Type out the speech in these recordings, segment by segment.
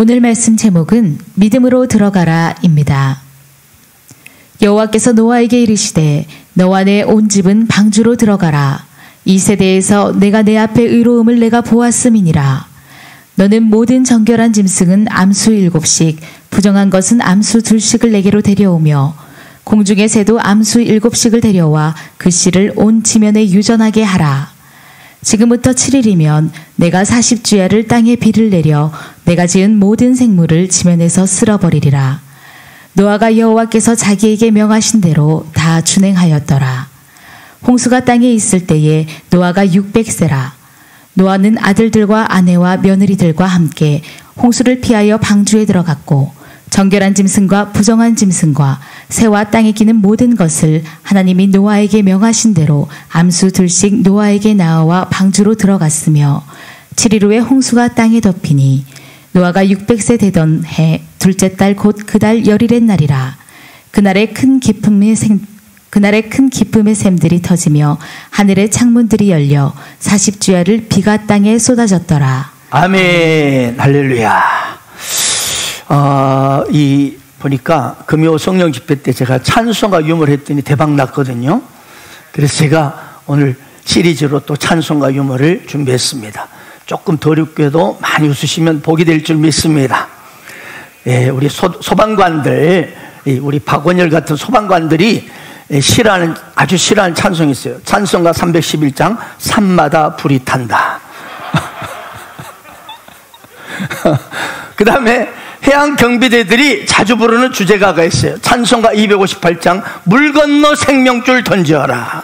오늘 말씀 제목은 믿음으로 들어가라입니다. 여호와께서 노아에게 이르시되 너와 내 온 집은 방주로 들어가라. 이 세대에서 내가 내 앞에 의로움을 내가 보았음이니라. 너는 모든 정결한 짐승은 암수 7씩 부정한 것은 암수 2씩을 내게로 데려오며 공중의 새도 암수 7씩을 데려와 그 씨를 온 지면에 유전하게 하라. 지금부터 7일이면 내가 40주야를 땅에 비를 내려 내가 지은 모든 생물을 지면에서 쓸어버리리라. 노아가 여호와께서 자기에게 명하신 대로 다 준행하였더라. 홍수가 땅에 있을 때에 노아가 600세라. 노아는 아들들과 아내와 며느리들과 함께 홍수를 피하여 방주에 들어갔고 정결한 짐승과 부정한 짐승과 새와 땅에 기는 모든 것을 하나님이 노아에게 명하신 대로 암수 2씩 노아에게 나와 방주로 들어갔으며 7일 후에 홍수가 땅에 덮이니 노아가 600세 되던 해 둘째 달 곧 그 달 열일의 날이라. 그날에 큰 기쁨의 샘들이 터지며 하늘의 창문들이 열려 40주야를 비가 땅에 쏟아졌더라. 아멘. 할렐루야. 보니까 금요 성령 집회 때 제가 찬송가 유머를 했더니 대박 났거든요. 그래서 제가 오늘 시리즈로 또 찬송가 유머를 준비했습니다. 조금 더 어렵게도 많이 웃으시면 복이 될 줄 믿습니다. 예, 우리 소방관들, 우리 박원열 같은 소방관들이 아주 싫어하는 찬송이 있어요. 찬송가 311장 산마다 불이 탄다. 그 다음에 해양 경비대들이 자주 부르는 주제가가 있어요. 찬송가 258장 물 건너 생명줄 던져라.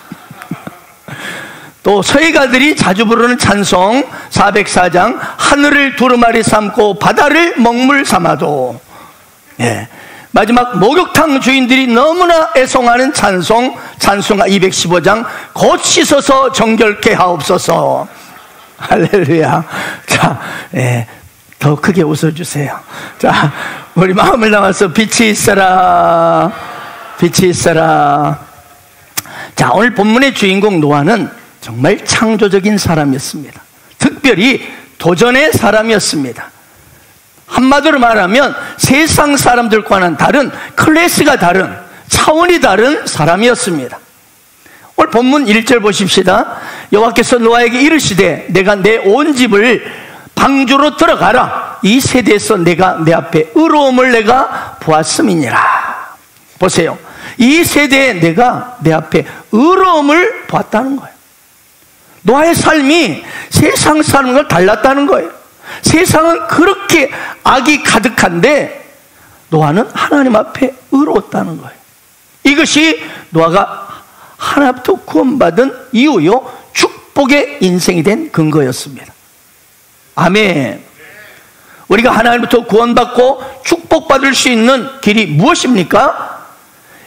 또 서예가들이 자주 부르는 찬송 404장 하늘을 두루마리 삼고 바다를 먹물 삼아도. 예. 마지막 목욕탕 주인들이 너무나 애송하는 찬송가 215장 곧 씻어서 정결케 하옵소서. 할렐루야. 자, 예. 더 크게 웃어주세요. 자, 우리 마음을 담아서 빛이 있어라. 빛이 있어라. 자, 오늘 본문의 주인공 노아는 정말 창조적인 사람이었습니다. 특별히 도전의 사람이었습니다. 한마디로 말하면 세상 사람들과는 다른, 클래스가 다른, 차원이 다른 사람이었습니다. 오늘 본문 1절 보십시다. 여호와께서 노아에게 이르시되 내가 내 온 집을 방주로 들어가라. 이 세대에서 내가 내 앞에 의로움을 내가 보았음이니라. 보세요. 이 세대에 내가 내 앞에 의로움을 보았다는 거예요. 노아의 삶이 세상 사람과 달랐다는 거예요. 세상은 그렇게 악이 가득한데 노아는 하나님 앞에 의로웠다는 거예요. 이것이 노아가 하나님부터 구원받은 이후요 축복의 인생이 된 근거였습니다. 아멘. 우리가 하나님부터 구원받고 축복받을 수 있는 길이 무엇입니까?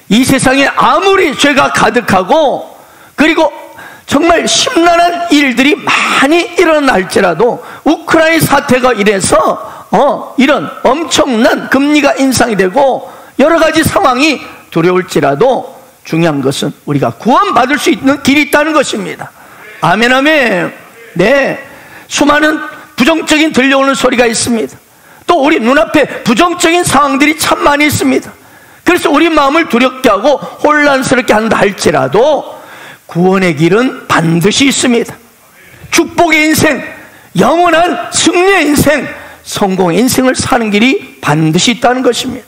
이 세상에 아무리 죄가 가득하고 그리고 정말 심란한 일들이 많이 일어날지라도 우크라이나 사태가 이래서 이런 엄청난 금리가 인상이 되고 여러 가지 상황이 두려울지라도 중요한 것은 우리가 구원받을 수 있는 길이 있다는 것입니다. 아멘, 아멘. 네, 수많은 부정적인 들려오는 소리가 있습니다. 또 우리 눈앞에 부정적인 상황들이 참 많이 있습니다. 그래서 우리 마음을 두렵게 하고 혼란스럽게 한다 할지라도 구원의 길은 반드시 있습니다. 축복의 인생, 영원한 승리의 인생, 성공의 인생을 사는 길이 반드시 있다는 것입니다.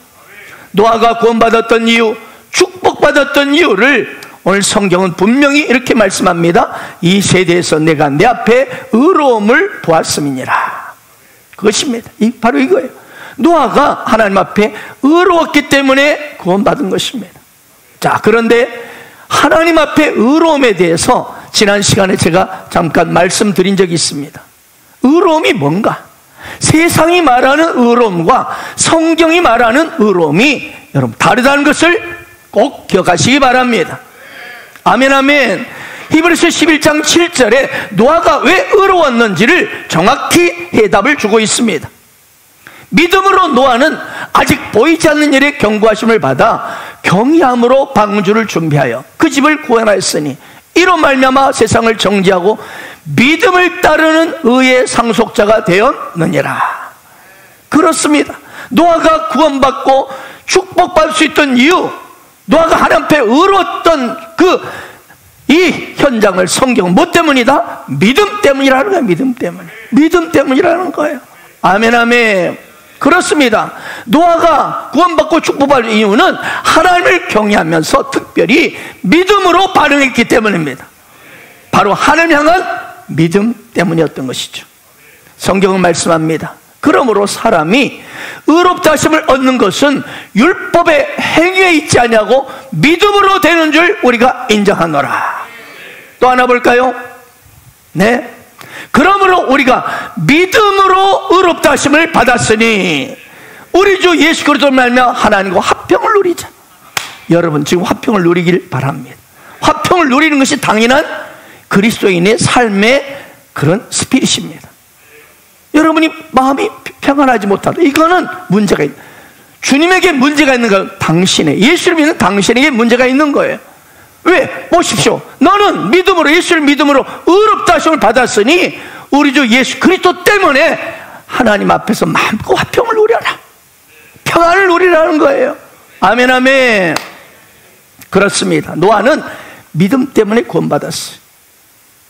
노아가 구원받았던 이유, 축복받았던 이유를 오늘 성경은 분명히 이렇게 말씀합니다. 이 세대에서 내가 내 앞에 의로움을 보았음이니라. 그것입니다. 바로 이거예요. 노아가 하나님 앞에 의로웠기 때문에 구원받은 것입니다. 자, 그런데 하나님 앞에 의로움에 대해서 지난 시간에 제가 잠깐 말씀드린 적이 있습니다. 의로움이 뭔가? 세상이 말하는 의로움과 성경이 말하는 의로움이 여러분 다르다는 것을 꼭 기억하시기 바랍니다. 아멘, 아멘. 히브리서 11장 7절에 노아가 왜 의로웠는지를 정확히 해답을 주고 있습니다. 믿음으로 노아는 아직 보이지 않는 일에 경고하심을 받아 경외함으로 방주를 준비하여 그 집을 구원하였으니 이로 말미암아 세상을 정죄하고 믿음을 따르는 의의 상속자가 되었느니라. 그렇습니다. 노아가 구원받고 축복받을 수 있던 이유, 노아가 하나님 앞에 의로웠던 이 현장을 성경은 뭐 때문이다? 믿음 때문이라는 거예요. 믿음 때문이라는 거예요. 아멘, 아멘. 그렇습니다. 노아가 구원받고 축복받을 이유는 하나님을 경외하면서 특별히 믿음으로 반응했기 때문입니다. 바로 하나님 향한 믿음 때문이었던 것이죠. 성경은 말씀합니다. 그러므로 사람이 의롭다 하심을 얻는 것은 율법의 행위에 있지 아니하고 믿음으로 되는 줄 우리가 인정하노라. 또 하나 볼까요? 네. 그러므로 우리가 믿음으로 의롭다 하심을 받았으니 우리 주 예수 그리스도로 말미암아 하나님과 화평을 누리자. 여러분 지금 화평을 누리길 바랍니다. 화평을 누리는 것이 당연한 그리스도인의 삶의 그런 스피릿입니다. 여러분이 마음이 평안하지 못하다, 이거는 문제가 있다. 주님에게 문제가 있는 거, 예수를 믿는 당신에게 문제가 있는 거예요. 왜? 보십시오. 너는 믿음으로, 예수를 믿음으로 의롭다 하심을 받았으니 우리 주 예수 그리스도 때문에 하나님 앞에서 마음껏 화평을 누려라, 평안을 누리라는 거예요. 아멘, 아멘. 그렇습니다. 노아는 믿음 때문에 구원받았어요.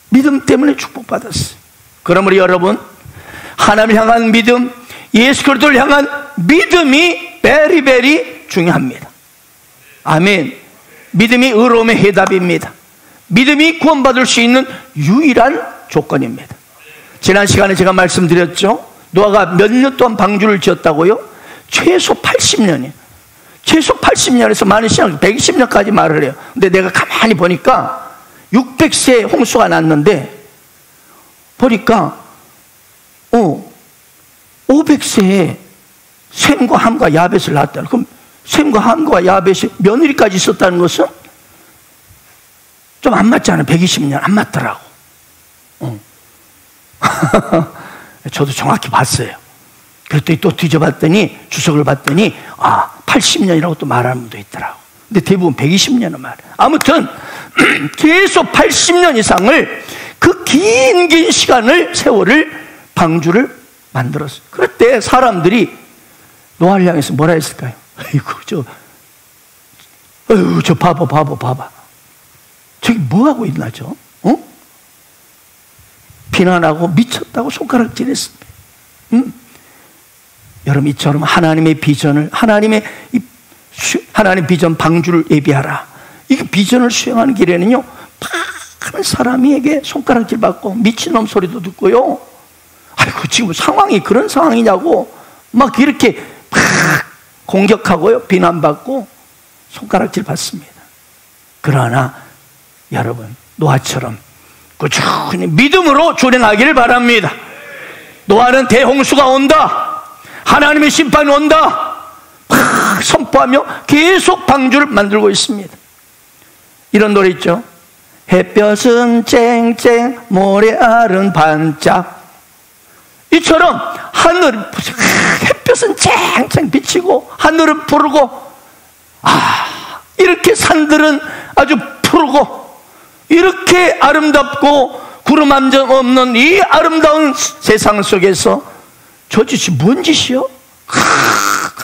믿음 때문에 축복받았어요. 그러므로 여러분, 하나님을 향한 믿음, 예수 그리스도를 향한 믿음이 베리베리 중요합니다. 아멘. 믿음이 의로움의 해답입니다. 믿음이 구원받을 수 있는 유일한 조건입니다. 지난 시간에 제가 말씀드렸죠. 노아가 몇 년 동안 방주를 지었다고요? 최소 80년이에요. 최소 80년에서 많은 시간 120년까지 말을 해요. 근데 내가 가만히 보니까 600세 홍수가 났는데 보니까 500세에 셈과 함과 야벳을 낳았다. 그럼 셈과 함과 야벳이 며느리까지 있었다는 것은 좀 안 맞잖아요. 120년 안 맞더라고. 저도 정확히 봤어요. 그랬더니 또 뒤져봤더니 주석을 봤더니 80년이라고 또 말하는 분도 있더라고. 근데 대부분 120년은 말해요. 아무튼 계속 80년 이상을 그 긴 시간을, 세월을 방주를 만들었어요. 그럴 때 사람들이 노아를 향해서 뭐라 했을까요? 저 봐봐. 저기 뭐 하고 있나, 비난하고 미쳤다고 손가락질했습니다. 여러분, 이처럼 하나님의 비전을, 하나님 비전 방주를 예비하라. 이 비전을 수행하는 길에는요, 많은 사람에게 손가락질 받고 미친놈 소리도 듣고요. 아이고, 지금 상황이 그런 상황이냐고 막 이렇게 막 공격하고요, 비난받고 손가락질 받습니다. 그러나 여러분, 노아처럼 꾸준히 믿음으로 준행하기를 바랍니다. 노아는 대홍수가 온다, 하나님의 심판이 온다 막 선포하며 계속 방주를 만들고 있습니다. 이런 노래 있죠. 햇볕은 쨍쨍 모래알은 반짝. 이처럼 햇볕은 쨍쨍 비치고 하늘은 푸르고, 이렇게 산들은 아주 푸르고, 이렇게 아름답고 구름 한 점 없는 이 아름다운 세상 속에서 저 짓이 뭔 짓이요?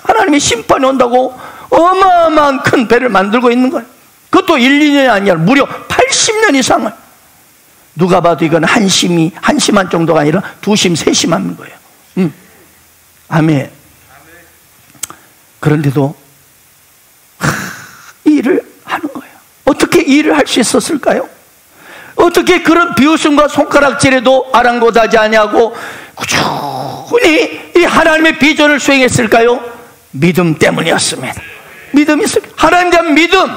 하나님의 심판이 온다고 어마어마한 큰 배를 만들고 있는 거예요. 그것도 1, 2년이 아니라 무려 80년 이상을. 누가 봐도 이건 한심한 정도가 아니라 두심, 세심한 거예요. 아멘. 그런데도 이 일을 하는 거예요. 어떻게 이 일을 할 수 있었을까요? 어떻게 그런 비웃음과 손가락질에도 아랑곳하지 아니하고 꾸준히 이 하나님의 비전을 수행했을까요? 믿음 때문이었습니다. 믿음이 있습니다. 하나님에 대한 믿음,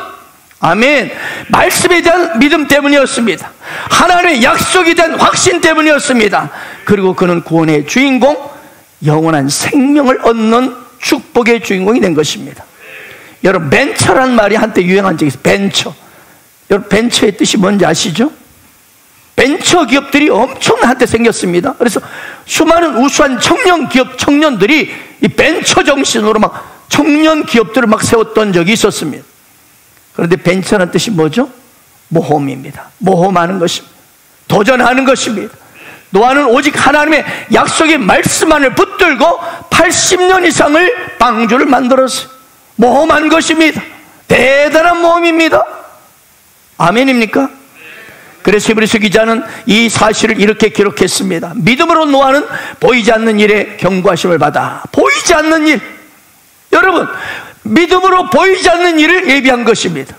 아멘. 말씀에 대한 믿음 때문이었습니다. 하나님의 약속에 대한 확신 때문이었습니다. 그리고 그는 구원의 주인공, 영원한 생명을 얻는 축복의 주인공이 된 것입니다. 여러분, 벤처란 말이 한때 유행한 적이 있어요. 벤처. 여러분, 벤처의 뜻이 뭔지 아시죠? 벤처 기업들이 엄청 한때 생겼습니다. 그래서 수많은 우수한 청년 기업, 청년들이 이 벤처 정신으로 막 청년 기업들을 막 세웠던 적이 있었습니다. 그런데 벤처라는 뜻이 뭐죠? 모험입니다. 모험하는 것입니다. 도전하는 것입니다. 노아는 오직 하나님의 약속의 말씀만을 붙들고 80년 이상을 방주를 만들었어요. 모험한 것입니다. 대단한 모험입니다. 아멘입니까? 그래서 히브리서 기자는 이 사실을 이렇게 기록했습니다. 믿음으로 노아는 보이지 않는 일에 경고하심을 받아. 보이지 않는 일, 여러분, 믿음으로 보이지 않는 일을 예비한 것입니다.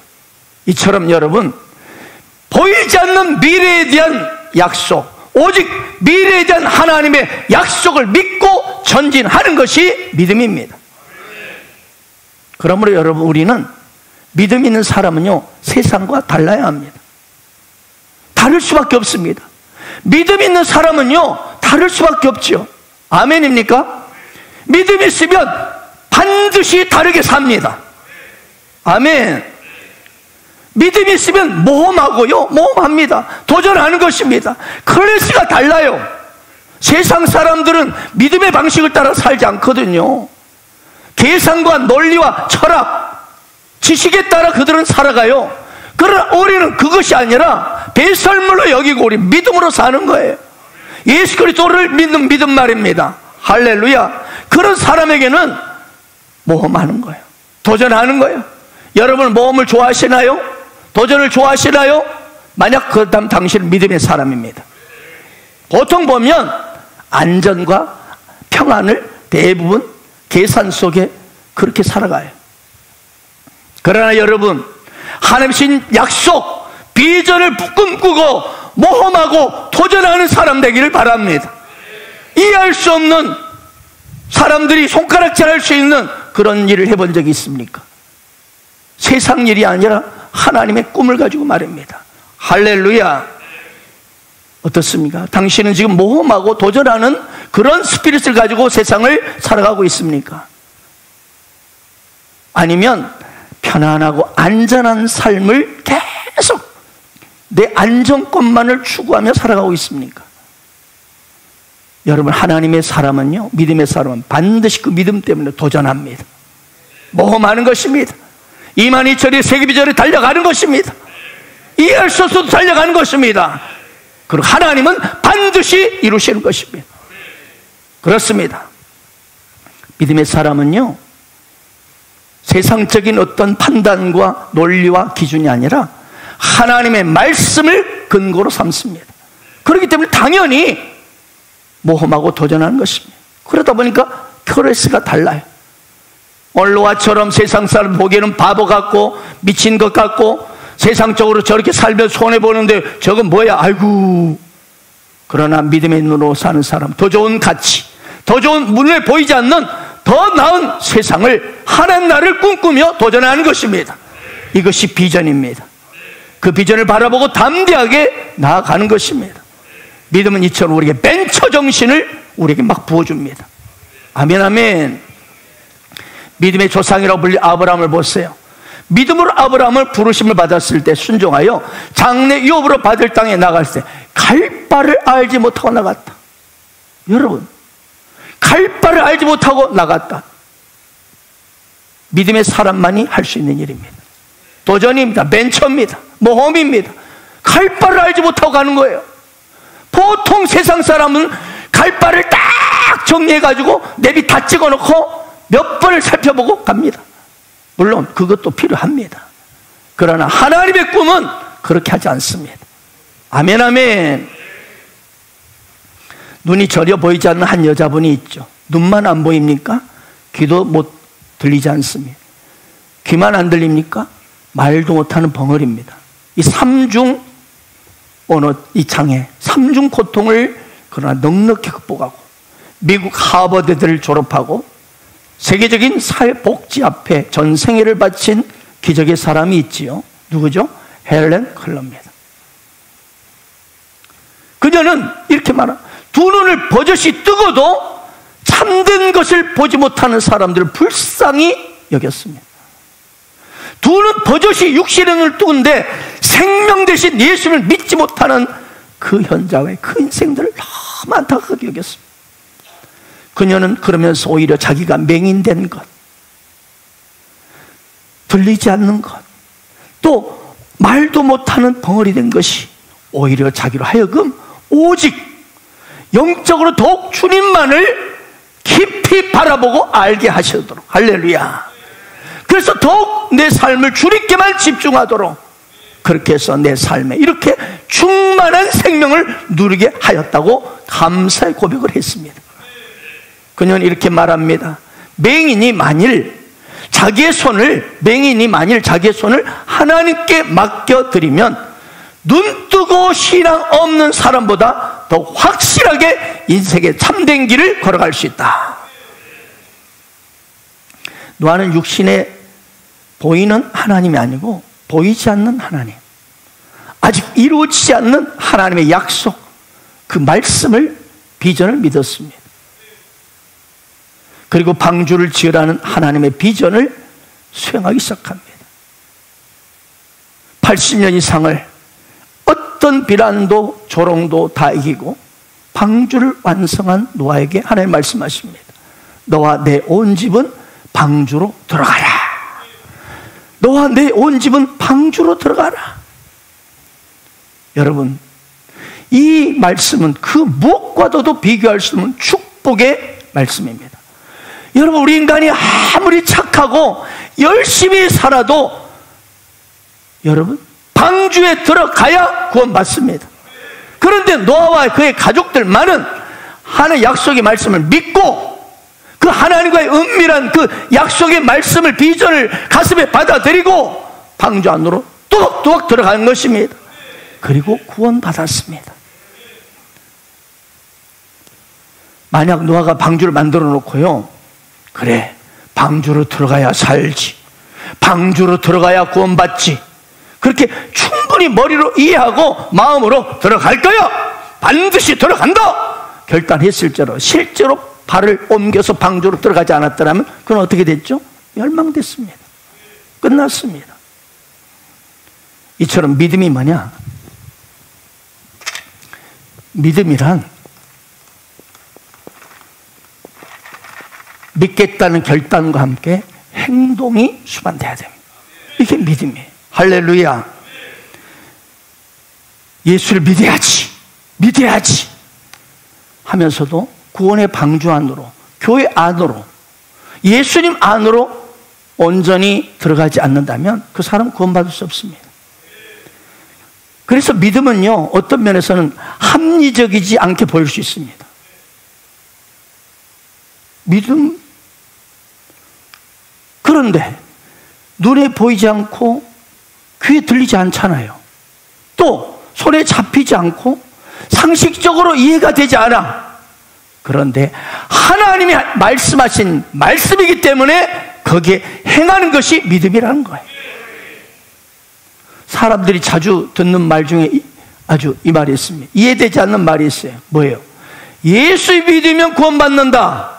이처럼 여러분, 보이지 않는 미래에 대한 약속, 오직 미래에 대한 하나님의 약속을 믿고 전진하는 것이 믿음입니다. 그러므로 여러분, 우리는 믿음 있는 사람은요, 세상과 달라야 합니다. 다를 수밖에 없습니다. 믿음 있는 사람은요, 다를 수밖에 없죠. 아멘입니까? 믿음 있으면 반드시 다르게 삽니다. 아멘. 믿음이 있으면 모험하고요, 모험합니다. 도전하는 것입니다. 클래스가 달라요. 세상 사람들은 믿음의 방식을 따라 살지 않거든요. 계산과 논리와 철학, 지식에 따라 그들은 살아가요. 그러나 우리는 그것이 아니라 배설물로 여기고 우리 믿음으로 사는 거예요. 예수 그리스도를 믿는 믿음 말입니다. 할렐루야. 그런 사람에게는 모험하는 거예요. 도전하는 거예요. 여러분, 모험을 좋아하시나요? 도전을 좋아하시나요? 만약 그렇다면 당신은 믿음의 사람입니다. 보통 보면 안전과 평안을 대부분 계산 속에 그렇게 살아가요. 그러나 여러분, 하나님 신 약속, 비전을 꿈꾸고 모험하고 도전하는 사람 되기를 바랍니다. 이해할 수 없는 사람들이 손가락질 할 수 있는 그런 일을 해본 적이 있습니까? 세상 일이 아니라 하나님의 꿈을 가지고 말입니다. 할렐루야. 어떻습니까? 당신은 지금 모험하고 도전하는 그런 스피릿을 가지고 세상을 살아가고 있습니까? 아니면 편안하고 안전한 삶을 계속 내 안정권만을 추구하며 살아가고 있습니까? 여러분, 하나님의 사람은요, 믿음의 사람은 반드시 그 믿음 때문에 도전합니다. 모험하는 것입니다. 이만희철이 세계비전에 달려가는 것입니다. 이해할 수 없어도 달려가는 것입니다. 그리고 하나님은 반드시 이루시는 것입니다. 그렇습니다. 믿음의 사람은요, 세상적인 어떤 판단과 논리와 기준이 아니라 하나님의 말씀을 근거로 삼습니다. 그렇기 때문에 당연히 모험하고 도전하는 것입니다. 그러다 보니까 클래스가 달라요. 올로아처럼 세상 사람 보기에는 바보 같고 미친 것 같고 세상적으로 저렇게 살면 손해보는데 저건 뭐야, 아이고. 그러나 믿음의 눈으로 사는 사람, 더 좋은 가치, 더 좋은 눈에 보이지 않는 더 나은 세상을, 하나님 나라를 꿈꾸며 도전하는 것입니다. 이것이 비전입니다. 그 비전을 바라보고 담대하게 나아가는 것입니다. 믿음은 이처럼 우리에게 벤처 정신을 우리에게 막 부어줍니다. 아멘, 아멘. 믿음의 조상이라고 불린 아브라함을 보세요. 믿음으로 아브라함을 부르심을 받았을 때 순종하여 장래 유업으로 받을 땅에 나갔을 때 갈 바를 알지 못하고 나갔다. 여러분, 갈 바를 알지 못하고 나갔다. 믿음의 사람만이 할 수 있는 일입니다. 도전입니다. 벤처입니다. 모험입니다. 갈 바를 알지 못하고 가는 거예요. 보통 세상 사람은 갈 바를 딱 정리해가지고 내비 다 찍어놓고 몇 번을 살펴보고 갑니다. 물론 그것도 필요합니다. 그러나 하나님의 꿈은 그렇게 하지 않습니다. 아멘, 아멘. 눈이 저려 보이지 않는 한 여자분이 있죠. 눈만 안 보입니까? 귀도 못 들리지 않습니다. 귀만 안 들립니까? 말도 못하는 벙어리입니다. 이 삼중 언어, 이 장애, 삼중 고통을 그러나 넉넉히 극복하고 미국 하버드대를 졸업하고 세계적인 사회복지협회 전생애를 바친 기적의 사람이 있지요. 누구죠? 헬렌 켈러입니다. 그녀는 이렇게 말합니다. 두 눈을 버젓이 뜨고도 참된 것을 보지 못하는 사람들을 불쌍히 여겼습니다. 두 눈 버젓이 육신의 눈을 뜨는데 생명 대신 예수를 믿지 못하는 그 현장의 그 인생들을 너무 안타깝게 여겼습니다. 그녀는 그러면서 오히려 자기가 맹인된 것, 들리지 않는 것, 또 말도 못하는 벙어리 된 것이 오히려 자기로 하여금 오직 영적으로 더욱 주님만을 깊이 바라보고 알게 하시도록. 할렐루야. 그래서 더욱 내 삶을 주님께만 집중하도록, 그렇게 해서 내 삶에 이렇게 충만한 생명을 누리게 하였다고 감사의 고백을 했습니다. 그녀는 이렇게 말합니다. 맹인이 만일 자기의 손을 하나님께 맡겨드리면 눈뜨고 신앙 없는 사람보다 더 확실하게 인생의 참된 길을 걸어갈 수 있다. 노아는 육신에 보이는 하나님이 아니고 보이지 않는 하나님, 아직 이루어지지 않는 하나님의 약속, 그 말씀을, 비전을 믿었습니다. 그리고 방주를 지으라는 하나님의 비전을 수행하기 시작합니다. 80년 이상을 어떤 비난도 조롱도 다 이기고 방주를 완성한 노아에게 하나님 말씀하십니다. 너와 내 온 집은 방주로 들어가라. 너와 내 온 집은 방주로 들어가라. 여러분, 이 말씀은 그 무엇과도 비교할 수 없는 축복의 말씀입니다. 여러분, 우리 인간이 아무리 착하고 열심히 살아도 여러분, 방주에 들어가야 구원받습니다. 그런데 노아와 그의 가족들만은 하나님의 약속의 말씀을 믿고 그 하나님과의 은밀한 그 약속의 말씀을, 비전을 가슴에 받아들이고 방주 안으로 또박또박 들어가는 것입니다. 그리고 구원받았습니다. 만약 노아가 방주를 만들어 놓고요, 그래, 방주로 들어가야 살지, 방주로 들어가야 구원받지, 그렇게 충분히 머리로 이해하고 마음으로 들어갈 거야, 반드시 들어간다 결단했을지라도 실제로 발을 옮겨서 방주로 들어가지 않았더라면 그건 어떻게 됐죠? 멸망됐습니다. 끝났습니다. 이처럼 믿음이 뭐냐? 믿음이란 믿겠다는 결단과 함께 행동이 수반돼야 됩니다. 이게 믿음이에요. 할렐루야. 예수를 믿어야지 하면서도 구원의 방주 안으로, 교회 안으로, 예수님 안으로 온전히 들어가지 않는다면 그 사람은 구원받을 수 없습니다. 그래서 믿음은요, 어떤 면에서는 합리적이지 않게 보일 수 있습니다. 믿음, 그런데 눈에 보이지 않고 귀에 들리지 않잖아요. 또 손에 잡히지 않고 상식적으로 이해가 되지 않아. 그런데 하나님이 말씀하신 말씀이기 때문에 거기에 행하는 것이 믿음이라는 거예요. 사람들이 자주 듣는 말 중에 아주 이 말이 있습니다. 이해되지 않는 말이 있어요. 뭐예요? 예수 믿으면 구원받는다.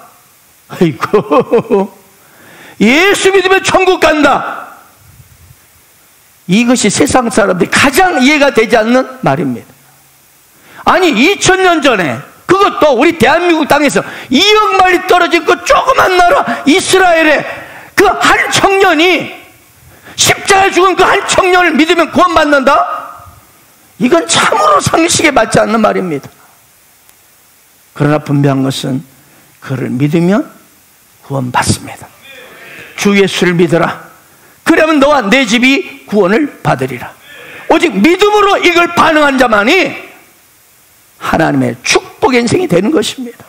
아이고, 예수 믿으면 천국 간다. 이것이 세상 사람들이 가장 이해가 되지 않는 말입니다. 아니, 2000년 전에, 그것도 우리 대한민국 땅에서 2억 마리 떨어진 그 조그만 나라 이스라엘의 그 한 청년이, 십자가에 죽은 그 한 청년을 믿으면 구원받는다? 이건 참으로 상식에 맞지 않는 말입니다. 그러나 분명한 것은 그를 믿으면 구원받습니다. 주 예수를 믿어라. 그러면 너와 내 집이 구원을 받으리라. 오직 믿음으로 이걸 반응한 자만이 하나님의 축복의 인생이 되는 것입니다.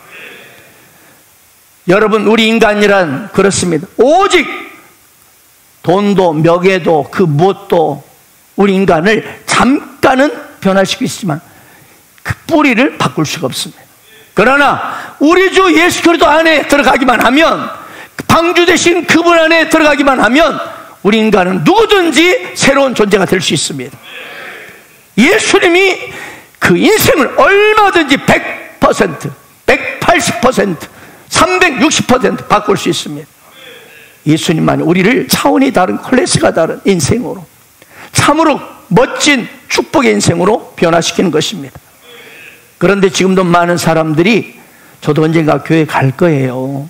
여러분, 우리 인간이란 그렇습니다. 오직 돈도 명예도 그 무엇도 우리 인간을 잠깐은 변화시킬 수 있지만 그 뿌리를 바꿀 수가 없습니다. 그러나 우리 주 예수 그리스도 안에 들어가기만 하면, 방주 대신 그분 안에 들어가기만 하면 우리 인간은 누구든지 새로운 존재가 될 수 있습니다. 예수님이 그 인생을 얼마든지 100%, 180%, 360% 바꿀 수 있습니다. 예수님만이 우리를 차원이 다른, 클래스가 다른 인생으로, 참으로 멋진 축복의 인생으로 변화시키는 것입니다. 그런데 지금도 많은 사람들이 저도 언젠가 교회 갈 거예요,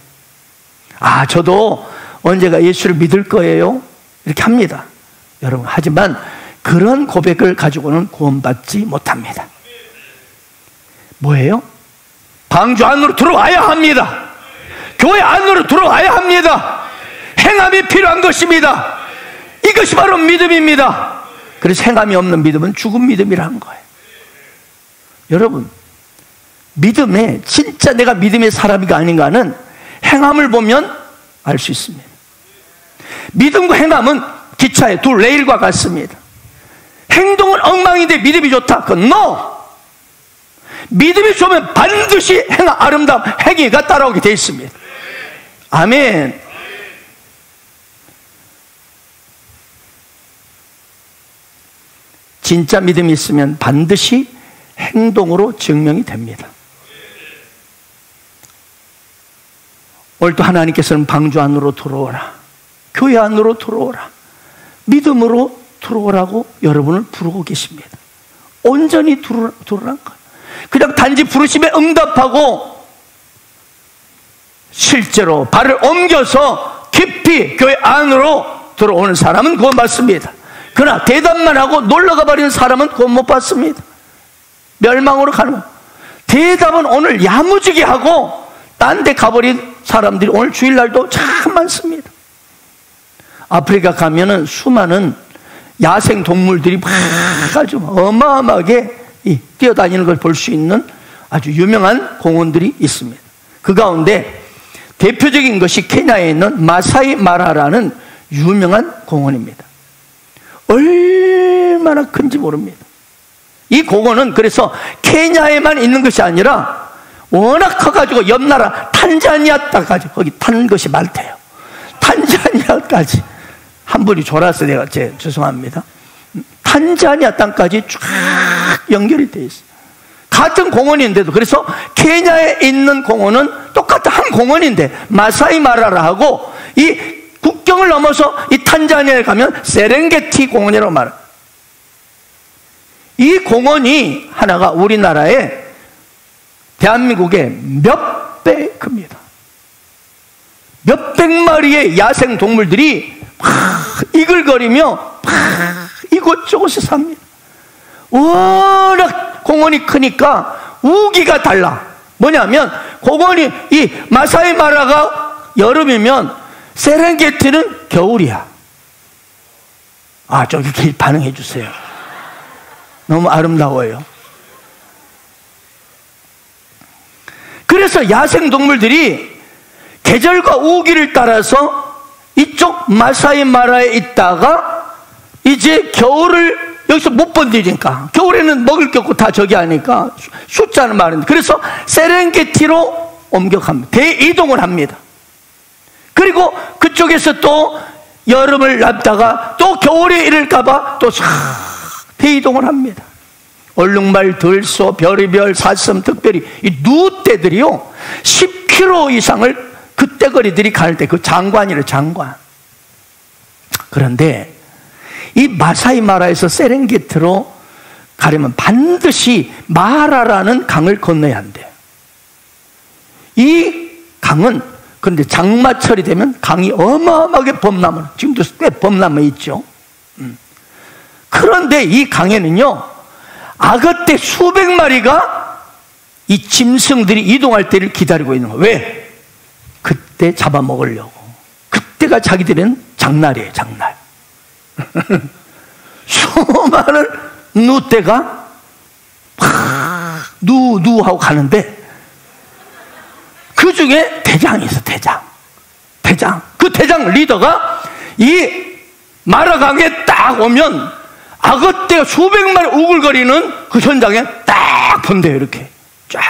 저도 언젠가 예수를 믿을 거예요, 이렇게 합니다. 여러분, 하지만 그런 고백을 가지고는 구원받지 못합니다. 뭐예요? 방주 안으로 들어와야 합니다. 교회 안으로 들어와야 합니다. 행함이 필요한 것입니다. 이것이 바로 믿음입니다. 그래서 행함이 없는 믿음은 죽은 믿음이라는 거예요. 여러분, 믿음에 진짜 내가 믿음의 사람이가 아닌가는 행함을 보면 알 수 있습니다. 믿음과 행함은 기차의 두 레일과 같습니다. 행동은 엉망인데 믿음이 좋다? 그건 no! 믿음이 좋으면 반드시 아름다움, 행위가 따라오게 되어 있습니다. 아멘. 진짜 믿음이 있으면 반드시 행동으로 증명이 됩니다. 오늘도 하나님께서는 방주 안으로 들어오라, 교회 안으로 들어오라, 믿음으로 들어오라고 여러분을 부르고 계십니다. 온전히 들어오라는 거예요. 그냥 단지 부르심에 응답하고 실제로 발을 옮겨서 깊이 교회 안으로 들어오는 사람은 그건 맞습니다. 그러나 대답만 하고 놀러가 버리는 사람은 그건 못 받습니다. 멸망으로 가는 거예요. 대답은 오늘 야무지게 하고 딴 데 가버린 사람들이 오늘 주일날도 참 많습니다. 아프리카 가면은 수많은 야생 동물들이 막 아주 어마어마하게 뛰어다니는 걸 볼 수 있는 아주 유명한 공원들이 있습니다. 그 가운데 대표적인 것이 케냐에 있는 마사이 마라라는 유명한 공원입니다. 얼마나 큰지 모릅니다. 이 공원은 그래서 케냐에만 있는 것이 아니라 워낙 커가지고 옆 나라 탄자니아까지 거기 탄 것이 많대요. 탄자니아까지 한 분이 졸아서 내가 죄송합니다. 탄자니아 땅까지 쫙 연결이 되어 있어요. 같은 공원인데도. 그래서 케냐에 있는 공원은 똑같은 한 공원인데 마사이 마라라 하고 이 국경을 넘어서 이 탄자니아에 가면 세렝게티 공원이라고 말해요. 이 공원이 하나가 우리나라의 대한민국의 몇 배 큽니다. 몇백 마리의 야생 동물들이 이글거리며 이곳저곳에 삽니다. 워낙 공원이 크니까 우기가 달라. 뭐냐면 공원이 이 마사이 마라가 여름이면 세렝게티는 겨울이야. 좀 이렇게 반응해 주세요. 너무 아름다워요. 그래서 야생 동물들이 계절과 우기를 따라서 이쪽 마사이 마라에 있다가 이제 겨울을 여기서 못 버티니까, 겨울에는 먹을 게 없고 다 저기 하니까 숫자는 말인데, 그래서 세렝게티로 옮겨갑니다. 대이동을 합니다. 그리고 그쪽에서 또 여름을 납다가 또 겨울에 이를까봐 또 대이동을 합니다. 얼룩말, 들소, 별이별, 사슴, 특별히 이 누떼들이요 10km 이상을 그 떼거리들이 갈 때 그 장관이래, 장관. 그런데 이 마사이 마라에서 세렝게티로 가려면 반드시 마라라는 강을 건너야 한대요. 이 강은 그런데 장마철이 되면 강이 어마어마하게 범람을, 지금도 꽤 범람해 있죠. 그런데 이 강에는요 악어떼 수백 마리가 이 짐승들이 이동할 때를 기다리고 있는 거예요. 왜? 그때 잡아먹으려고. 그때가 자기들은 장날이에요, 장날. 수많은 누떼가 누하고 가는데 그 중에 대장이 있어, 대장. 그 대장 리더가 이 마라강에 딱 오면 악어떼가 수백 마리 우글거리는 그 현장에 딱 본대요, 이렇게. 쫙.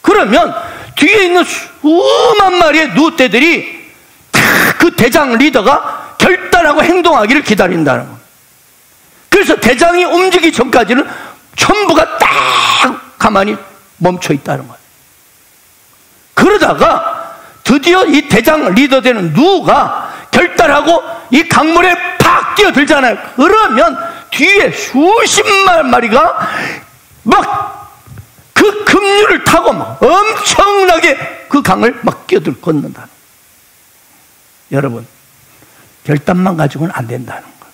그러면 뒤에 있는 수만 마리의 누떼들이 그 대장 리더가 결단하고 행동하기를 기다린다는 거예요. 그래서 대장이 움직이기 전까지는 전부가 딱 가만히 멈춰 있다는 거예요. 그러다가 드디어 이 대장 리더 되는 누가 결단하고 이 강물에 팍 뛰어들잖아요. 그러면 뒤에 수십만 마리가 막 그 급류를 타고 막 엄청나게 그 강을 막 건넌다. 여러분, 결단만 가지고는 안 된다는 거예요.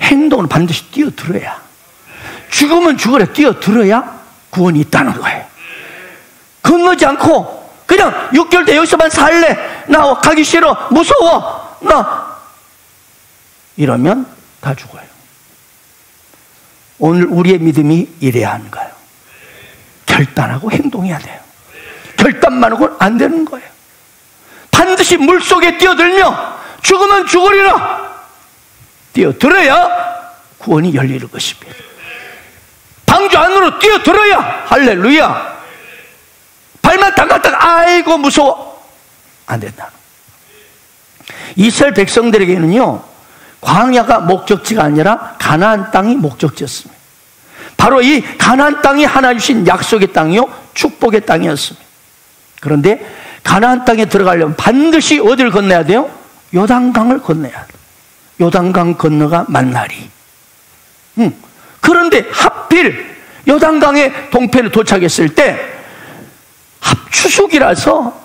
행동을 반드시 뛰어들어야, 죽으면 죽으래 뛰어들어야 구원이 있다는 거예요. 건너지 않고 그냥 6개월 때 여기서만 살래, 나 가기 싫어, 무서워, 나 이러면 다 죽어요. 오늘 우리의 믿음이 이래야 하는가요? 결단하고 행동해야 돼요. 결단만 하고는 안 되는 거예요. 반드시 물속에 뛰어들며 죽으면 죽으리라 뛰어들어야 구원이 열리는 것입니다. 방주 안으로 뛰어들어야 할렐루야. 발만 담갔다가 아이고 무서워, 안 된다. 이스라엘 백성들에게는요, 광야가 목적지가 아니라 가나안 땅이 목적지였습니다. 바로 이 가나안 땅이 하나님 주신 약속의 땅이요, 축복의 땅이었습니다. 그런데 가나안 땅에 들어가려면 반드시 어디를 건너야 돼요? 요단강을 건너야 돼요. 요단강 건너가 만나리. 그런데 하필 요단강의 동편에 도착했을 때 합추숙이라서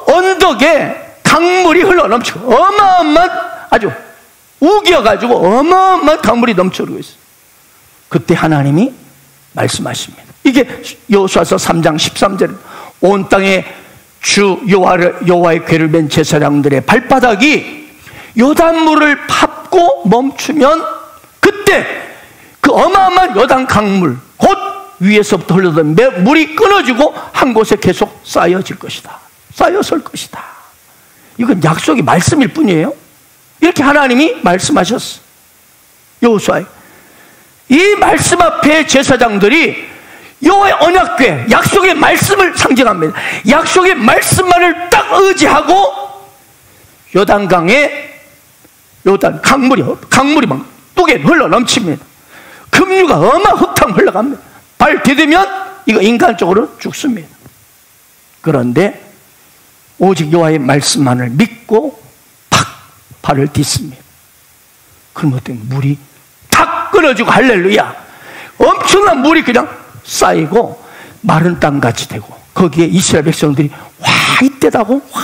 언덕에 강물이 흘러넘치고 어마어마한, 아주 우겨가지고 어마어마한 강물이 넘쳐오고 있어요. 그때 하나님이 말씀하십니다. 이게 여호수아서 3장 13절, 온 땅에 주 여호와의 궤를 맨 제사장들의 발바닥이 요단물을 밟고 멈추면 그때 그 어마어마한 요단 강물, 곧 위에서부터 흘러던 물이 끊어지고 한 곳에 계속 쌓여질 것이다, 쌓여설 것이다. 이건 약속이 말씀일 뿐이에요. 이렇게 하나님이 말씀하셨어. 여호수아에 이 말씀 앞에 제사장들이 여호와의 언약궤, 약속의 말씀을 상징합니다. 약속의 말씀만을 딱 의지하고 요단강에 요단 강물이 막 뚝에 흘러 넘칩니다. 급류가 흑탕 흘러갑니다. 발 디디면 이거 인간적으로 죽습니다. 그런데 오직 여호와의 말씀만을 믿고 팍 발을 딛습니다. 그럼 어떤 물이 탁 끊어지고 할렐루야, 엄청난 물이 그냥 쌓이고 마른 땅같이 되고, 거기에 이스라엘 백성들이 와 이때다고 와,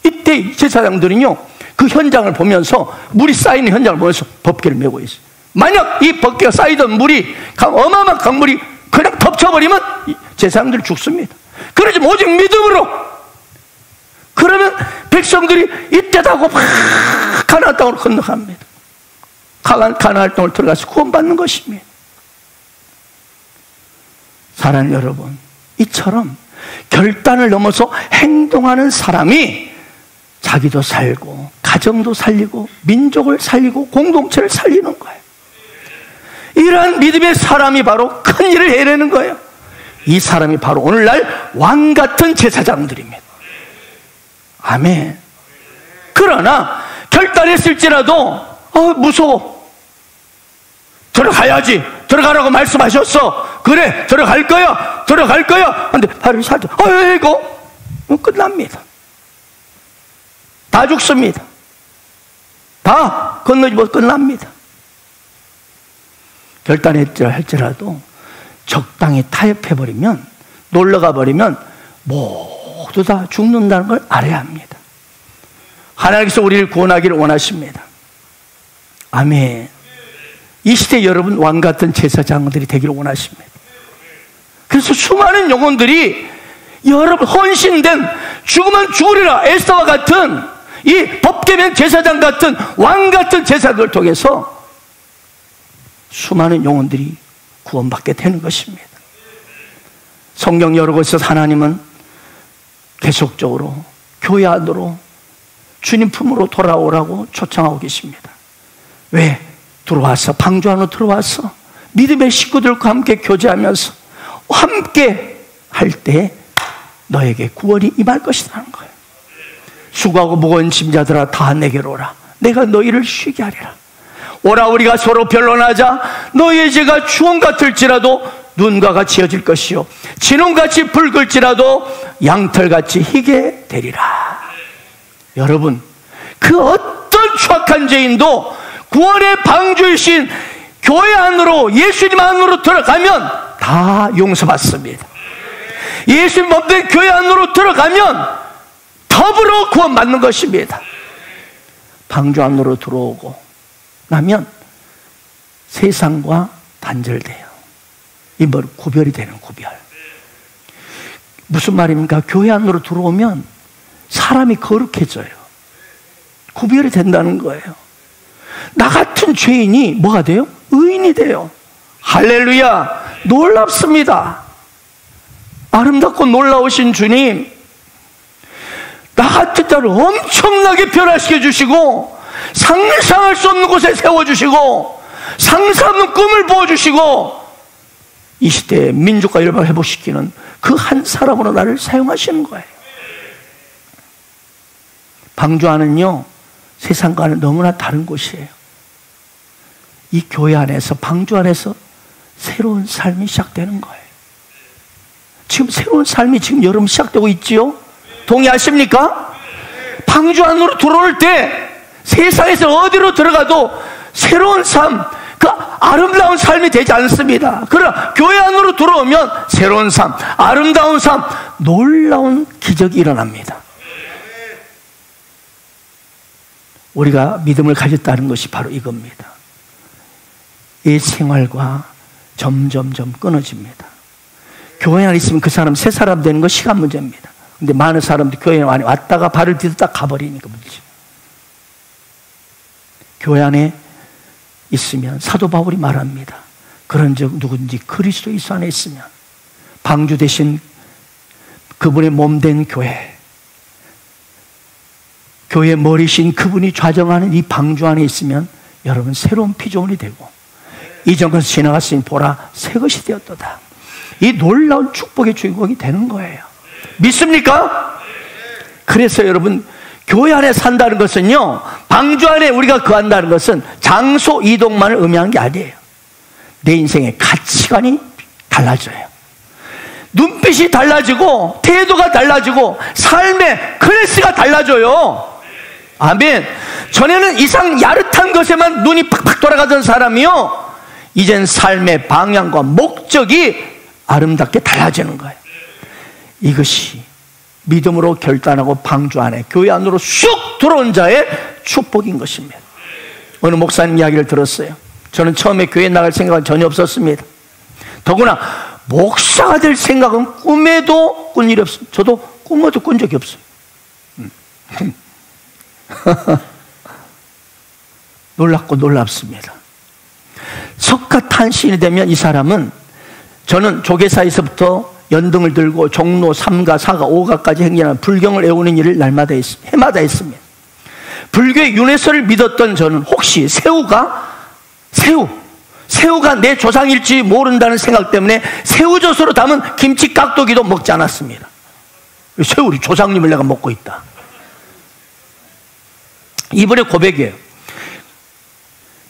이때 제사장들은요 그 현장을 보면서, 물이 쌓이는 현장을 보면서 법궤를 메고 있어요. 만약 이 법궤가 쌓이던 물이 어마어마한 강물이 그냥 덮쳐버리면 제사장들이 죽습니다. 그러지 오직 믿음으로, 그러면 백성들이 이때다고 막 가나안 땅으로 건너갑니다. 가나안 땅으로 들어가서 구원받는 것입니다. 사랑하는 여러분, 이처럼 결단을 넘어서 행동하는 사람이 자기도 살고 가정도 살리고 민족을 살리고 공동체를 살리는 거예요. 이러한 믿음의 사람이 바로 큰 일을 해내는 거예요. 이 사람이 바로 오늘날 왕같은 제사장들입니다. 아멘. 그러나 결단했을지라도 무서워, 들어가야지, 들어가라고 말씀하셨어, 그래 들어갈 거야, 들어갈 거야. 근데 발을 살짝 아이고, 끝납니다. 다 죽습니다. 다 건너지 못 끝납니다. 결단할지라도 적당히 타협해버리면, 놀러가버리면 모두 다 죽는다는 걸 알아야 합니다. 하나님께서 우리를 구원하기를 원하십니다. 아멘. 이 시대 여러분 왕같은 제사장들이 되기를 원하십니다. 그래서 수많은 영혼들이 여러분 헌신된 죽으면 죽으리라 에스더와 같은 이 법궤면 제사장 같은 왕같은 제사들을 통해서 수많은 영혼들이 구원받게 되는 것입니다. 성경 여러 곳에서 하나님은 계속적으로 교회 안으로 주님 품으로 돌아오라고 초청하고 계십니다. 왜? 들어와서, 방주 안으로 들어와서 믿음의 식구들과 함께 교제하면서 함께 할 때 너에게 구원이 임할 것이라는 거예요. 수고하고 무거운 짐자들아 다 내게로 오라, 내가 너희를 쉬게 하리라. 오라 우리가 서로 변론하자. 너희의 죄가 추원 같을지라도 눈과 같이 지어질 것이요 진홍같이 붉을지라도 양털같이 희게 되리라. 여러분, 그 어떤 추악한 죄인도 구원의 방주이신 교회 안으로, 예수님 안으로 들어가면 다 용서받습니다. 예수님 없는 교회 안으로 들어가면 더불어 구원받는 것입니다. 방주 안으로 들어오고 나면 세상과 단절돼요. 이 뭐 구별이 되는 구별. 무슨 말입니까? 교회 안으로 들어오면 사람이 거룩해져요. 구별이 된다는 거예요. 나 같은 죄인이 뭐가 돼요? 의인이 돼요. 할렐루야! 놀랍습니다. 아름답고 놀라우신 주님, 나 같은 자를 엄청나게 변화시켜 주시고, 상상할 수 없는 곳에 세워주시고, 상상 꿈을 부어주시고, 이 시대에 민족과 열방을 회복시키는 그 한 사람으로 나를 사용하시는 거예요. 방주 안은요, 세상과는 너무나 다른 곳이에요. 이 교회 안에서, 방주 안에서 새로운 삶이 시작되는 거예요. 지금 새로운 삶이 지금 여러분 시작되고 있지요? 동의하십니까? 방주 안으로 들어올 때 세상에서 어디로 들어가도 새로운 삶, 그 아름다운 삶이 되지 않습니다. 그러나 교회 안으로 들어오면 새로운 삶, 아름다운 삶, 놀라운 기적이 일어납니다. 우리가 믿음을 가졌다는 것이 바로 이겁니다. 이 생활과 점점점 끊어집니다. 교회 안에 있으면 그 사람 새 사람 되는 거 시간 문제입니다. 근데 많은 사람들이 교회 안에 왔다가 발을 디뎠다 가버리니까 문제죠. 교회 안에 있으면 사도 바울이 말합니다. 그런즉 누군지 그리스도 예수 안에 있으면, 방주 대신 그분의 몸된 교회, 교회의 머리신 그분이 좌정하는 이 방주 안에 있으면 여러분 새로운 피조물이 되고, 이전 것을 지나갔으니 보라 새 것이 되었도다. 이 놀라운 축복의 주인공이 되는 거예요. 믿습니까? 그래서 여러분, 교회 안에 산다는 것은요, 방주 안에 우리가 거한다는 것은 장소 이동만을 의미하는 게 아니에요. 내 인생의 가치관이 달라져요. 눈빛이 달라지고, 태도가 달라지고, 삶의 클래스가 달라져요. 아멘. 전에는 이상 야릇한 것에만 눈이 팍팍 돌아가던 사람이요, 이젠 삶의 방향과 목적이 아름답게 달라지는 거예요. 이것이 믿음으로 결단하고 방주 안에 교회 안으로 쑥 들어온 자의 축복인 것입니다. 어느 목사님 이야기를 들었어요. 저는 처음에 교회 나갈 생각은 전혀 없었습니다. 더구나 목사가 될 생각은 꿈에도 꾼 일이 없습니다. 저도 꿈에도 꾼 적이 없어요. 놀랍고 놀랍습니다. 석가탄신이 되면 이 사람은, 저는 조계사에서부터 연등을 들고 종로 3가, 4가, 5가까지 행진하는 불경을 애우는 일을 날마다 해마다 했습니다. 불교의 윤회설을 믿었던 저는 혹시 새우가 내 조상일지 모른다는 생각 때문에 새우젓으로 담은 김치 깍두기도 먹지 않았습니다. 새우리 조상님을 내가 먹고 있다. 이번에 고백이에요.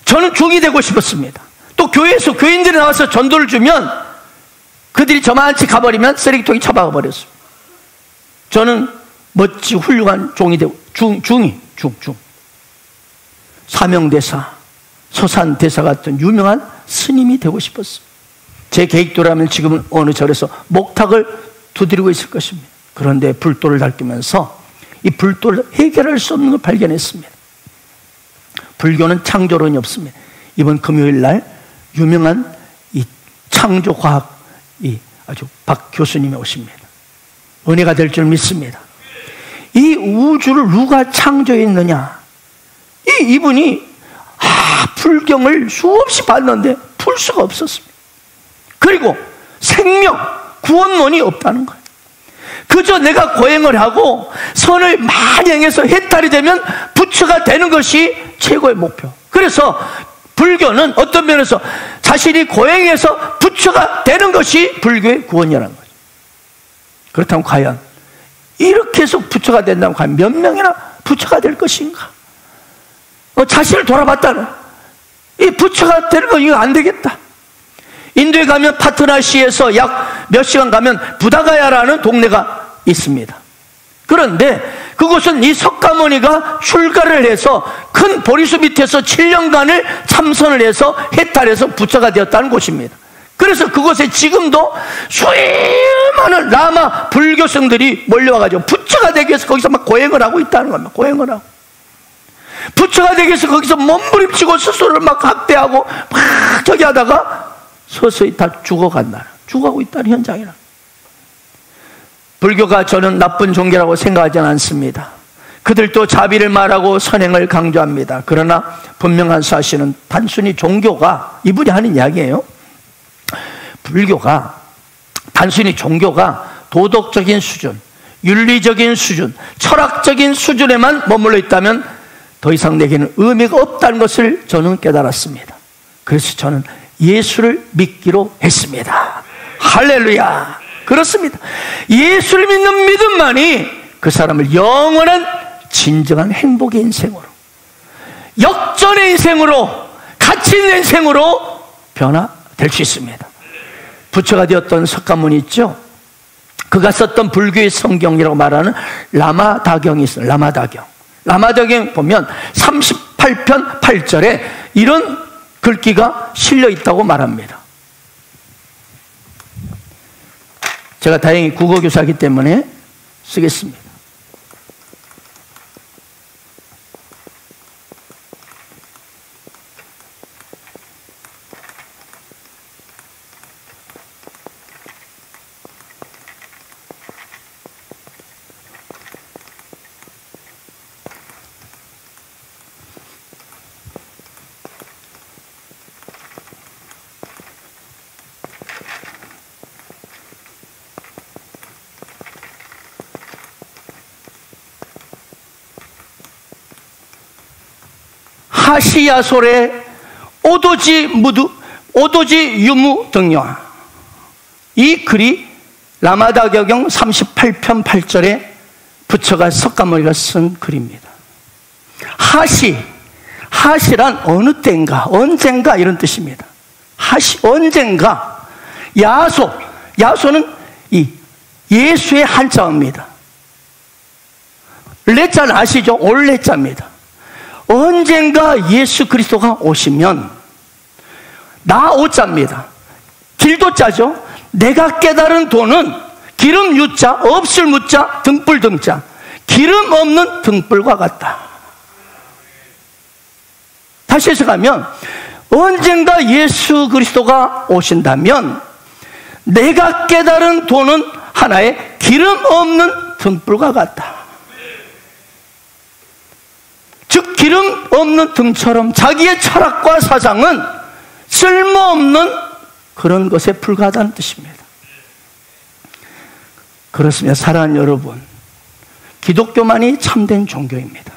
저는 중이 되고 싶었습니다. 또 교회에서 교인들이 나와서 전도를 주면 그들이 저만치 가버리면 쓰레기통이 처박아 버렸어요. 저는 멋지 훌륭한 종이 되고, 중 사명대사, 서산대사 같은 유명한 스님이 되고 싶었어요. 제 계획대로라면 지금은 어느 절에서 목탁을 두드리고 있을 것입니다. 그런데 불도를 닦으면서 이 불도를 해결할 수 없는 걸 발견했습니다. 불교는 창조론이 없습니다. 이번 금요일 날 유명한 이 창조과학 아주 박 교수님이 오십니다. 은혜가 될 줄 믿습니다. 이 우주를 누가 창조했느냐? 이분이 불경을 수없이 봤는데 풀 수가 없었습니다. 그리고 생명, 구원론이 없다는 거예요. 그저 내가 고행을 하고 선을 많이 행해서 해탈이 되면 부처가 되는 것이 최고의 목표. 그래서 불교는 어떤 면에서 자신이 고행해서 부처가 되는 것이 불교의 구원이라는 거죠. 그렇다면 과연 이렇게 해서 부처가 된다면 과연 몇 명이나 부처가 될 것인가? 자신을 돌아봤다는, 이 부처가 되는 거 이거 안 되겠다. 인도에 가면 파트나시에서 약 몇 시간 가면 부다가야라는 동네가 있습니다. 그런데 그곳은 이 석가모니가 출가를 해서 큰 보리수 밑에서 7년간을 참선을 해서 해탈해서 부처가 되었다는 곳입니다. 그래서 그곳에 지금도 수많은 라마 불교성들이 몰려와가지고 부처가 되기 위해서 거기서 막 고행을 하고 있다는 겁니다. 고행을 하고, 부처가 되기 위해서 거기서 몸부림치고 스스로를 막 학대하고 막 저기 하다가 서서히 다 죽어간다. 죽어가고 있다는 현장이라. 불교가 저는 나쁜 종교라고 생각하지는 않습니다. 그들도 자비를 말하고 선행을 강조합니다. 그러나 분명한 사실은 단순히 종교가, 이분이 하는 이야기예요. 불교가 단순히 종교가 도덕적인 수준, 윤리적인 수준, 철학적인 수준에만 머물러 있다면 더 이상 내게는 의미가 없다는 것을 저는 깨달았습니다. 그래서 저는 예수를 믿기로 했습니다. 할렐루야. 그렇습니다. 예수를 믿는 믿음만이 그 사람을 영원한 진정한 행복의 인생으로, 역전의 인생으로, 가치 있는 인생으로 변화될 수 있습니다. 부처가 되었던 석가모니 있죠? 그가 썼던 불교의 성경이라고 말하는 라마다경이 있어요. 라마다경 보면 38편 8절에 이런 글귀가 실려 있다고 말합니다. 제가 다행히 국어교사이기 때문에 쓰겠습니다. 하시야솔의 오도지 유무 등요. 이 글이 라마다경 38편 8절에 부처가 석가모니가 쓴 글입니다. 하시란 어느 때인가, 언젠가 이런 뜻입니다. 언젠가. 야소는 이 예수의 한자어입니다. 레자는 아시죠? 올레자입니다. 언젠가 예수 그리스도가 오시면, 나오자입니다. 길도자죠. 내가 깨달은 도는 기름 유자, 없을 무자, 등불 등자, 기름 없는 등불과 같다. 다시 해석하면, 언젠가 예수 그리스도가 오신다면 내가 깨달은 도는 하나의 기름 없는 등불과 같다. 즉 기름 없는 등처럼 자기의 철학과 사상은 쓸모없는 그런 것에 불과하다는 뜻입니다. 그렇습니다. 사랑하는 여러분, 기독교만이 참된 종교입니다.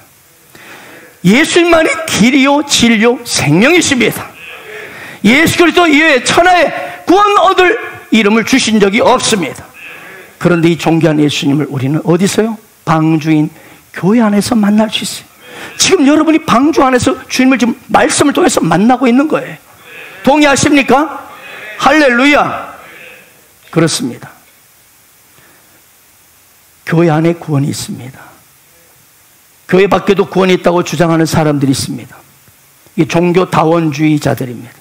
예수님만이 길이요 진리요 생명이십니다. 예수 그리스도 이외에 천하에 구원 얻을 이름을 주신 적이 없습니다. 그런데 이 존귀한 예수님을 우리는 어디서요? 방주인 교회 안에서 만날 수 있어요. 지금 여러분이 방주 안에서 주님을 지금 말씀을 통해서 만나고 있는 거예요. 동의하십니까? 할렐루야. 그렇습니다. 교회 안에 구원이 있습니다. 교회 밖에도 구원이 있다고 주장하는 사람들이 있습니다. 이 종교 다원주의자들입니다.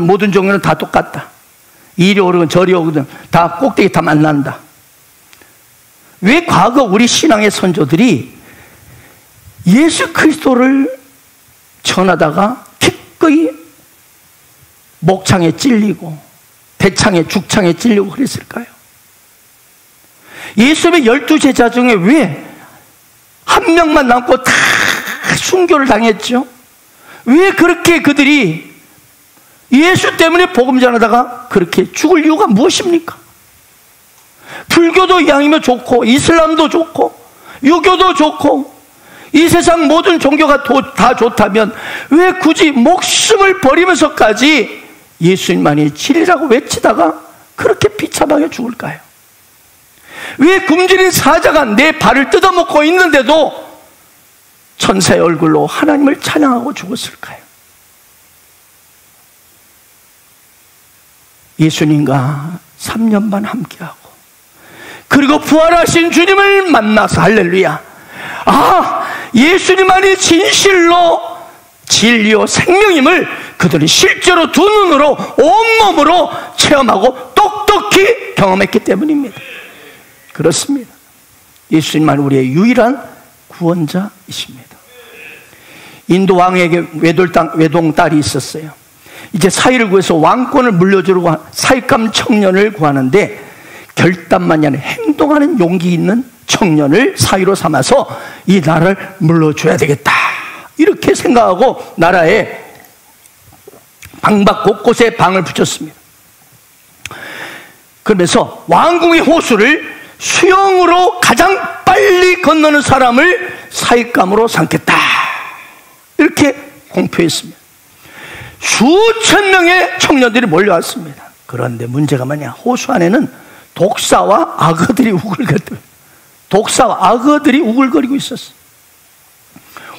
모든 종교는 다 똑같다. 이리 오르건 저리 오르건 다 꼭대기 다 만난다. 왜 과거 우리 신앙의 선조들이 예수 그리스도를 전하다가 기꺼이 목창에 찔리고 대창에 죽창에 찔리고 그랬을까요? 예수님의 12제자 중에 왜 한 명만 남고 다 순교를 당했죠? 왜 그렇게 그들이 예수 때문에 복음 전하다가 그렇게 죽을 이유가 무엇입니까? 불교도 이왕이면 좋고 이슬람도 좋고 유교도 좋고 이 세상 모든 종교가 다 좋다면 왜 굳이 목숨을 버리면서까지 예수님만이 진리라고 외치다가 그렇게 비참하게 죽을까요? 왜 굶주린 사자가 내 발을 뜯어먹고 있는데도 천사의 얼굴로 하나님을 찬양하고 죽었을까요? 예수님과 3년 반 함께하고 그리고 부활하신 주님을 만나서 할렐루야, 예수님만이 진실로 진리요 생명임을 그들이 실제로 두 눈으로 온몸으로 체험하고 똑똑히 경험했기 때문입니다. 그렇습니다. 예수님만 우리의 유일한 구원자이십니다. 인도 왕에게 외동딸이 있었어요. 이제 사위를 구해서 왕권을 물려주려고 사익감 청년을 구하는데 결단만이 아니라 행동하는 용기 있는 청년을 사위로 삼아서 이 나라를 물려줘야 되겠다, 이렇게 생각하고 나라에 방박 곳곳에 방을 붙였습니다. 그러면서 왕궁의 호수를 수영으로 가장 빨리 건너는 사람을 사익감으로 삼겠다, 이렇게 공표했습니다. 수천 명의 청년들이 몰려왔습니다. 그런데 문제가 뭐냐, 호수 안에는 독사와 악어들이 우글거리고 있었어요.